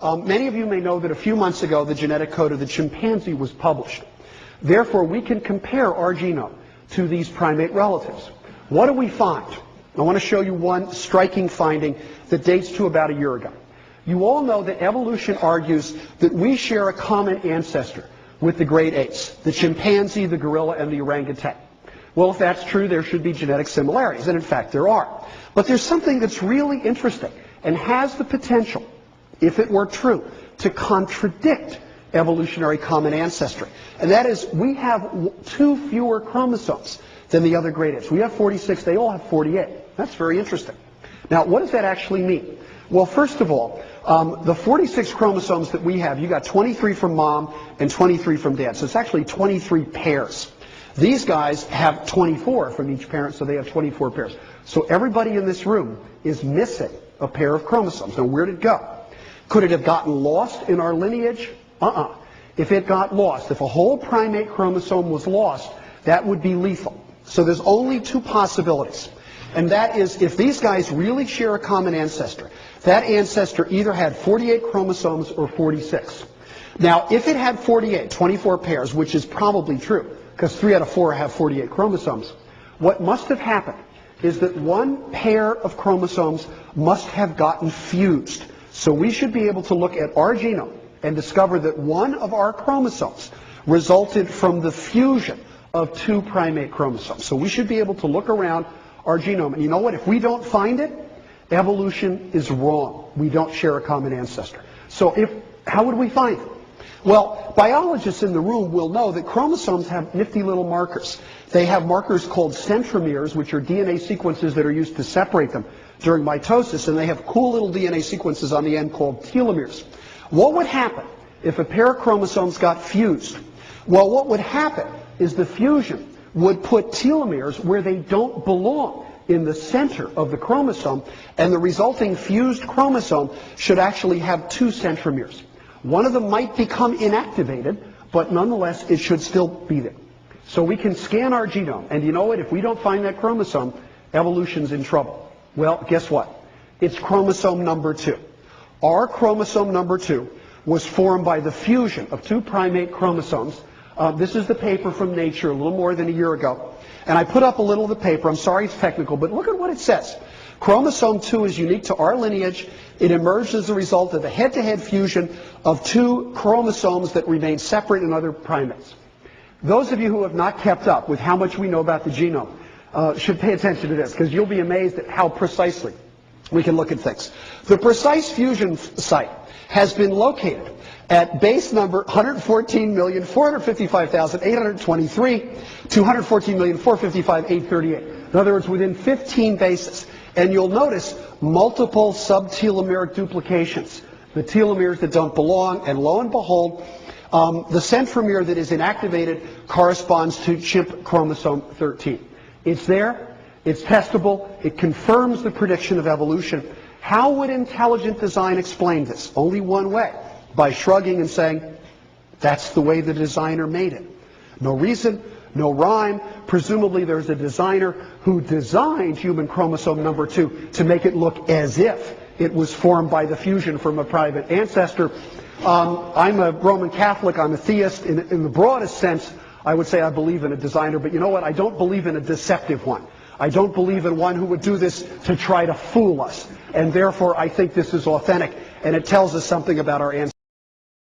Many of you may know that a few months ago the genetic code of the chimpanzee was published. Therefore, we can compare our genome to these primate relatives. What do we find? I want to show you one striking finding that dates to about a year ago. You all know that evolution argues that we share a common ancestor with the great apes, the chimpanzee, the gorilla, and the orangutan. Well, if that's true, there should be genetic similarities, and in fact there are. But there's something that's really interesting and has the potential, if it were true, to contradict evolutionary common ancestry. And that is, we have 2 fewer chromosomes than the other great apes. We have 46, they all have 48. That's very interesting. Now, what does that actually mean? Well, first of all, the 46 chromosomes that we have, you got 23 from mom and 23 from dad. So it's actually 23 pairs. These guys have 24 from each parent, so they have 24 pairs. So everybody in this room is missing a pair of chromosomes. Now, where'd it go? Could it have gotten lost in our lineage? If it got lost, if a whole primate chromosome was lost, that would be lethal. So there's only 2 possibilities. And that is, if these guys really share a common ancestor, that ancestor either had 48 chromosomes or 46. Now, if it had 48, 24 pairs, which is probably true, because 3 out of 4 have 48 chromosomes, what must have happened is that 1 pair of chromosomes must have gotten fused. So we should be able to look at our genome and discover that 1 of our chromosomes resulted from the fusion of 2 primate chromosomes. So we should be able to look around our genome. And you know what? If we don't find it, evolution is wrong. We don't share a common ancestor. So how would we find it? Well, biologists in the room will know that chromosomes have nifty little markers. They have markers called centromeres, which are DNA sequences that are used to separate them during mitosis, and they have cool little DNA sequences on the end called telomeres. What would happen if a pair of chromosomes got fused? Well, what would happen is the fusion would put telomeres where they don't belong, in the center of the chromosome, and the resulting fused chromosome should actually have 2 centromeres. One of them might become inactivated, but nonetheless it should still be there. So we can scan our genome, and you know what? If we don't find that chromosome, evolution's in trouble. Well, guess what? It's chromosome number 2. Our chromosome number 2 was formed by the fusion of 2 primate chromosomes. This is the paper from Nature a little more than a year ago. And I put up a little of the paper. I'm sorry it's technical, but look at what it says. Chromosome 2 is unique to our lineage. It emerged as a result of the head-to-head fusion of 2 chromosomes that remain separate in other primates. Those of you who have not kept up with how much we know about the genome should pay attention to this, because you'll be amazed at how precisely we can look at things. The precise fusion site has been located at base number 114,455,823 to 114,455,838. In other words, within 15 bases. And you'll notice multiple subtelomeric duplications, the telomeres that don't belong, and lo and behold, the centromere that is inactivated corresponds to chimp chromosome 13. It's there, it's testable, it confirms the prediction of evolution. How would intelligent design explain this? Only one way. By shrugging and saying, that's the way the designer made it. No reason, no rhyme. Presumably there's a designer who designed human chromosome number 2 to make it look as if it was formed by the fusion from a private ancestor. I'm a Roman Catholic, I'm a theist. In the broadest sense, I would say I believe in a designer, but you know what? I don't believe in a deceptive one. I don't believe in one who would do this to try to fool us. And therefore, I think this is authentic, and it tells us something about our ancestors.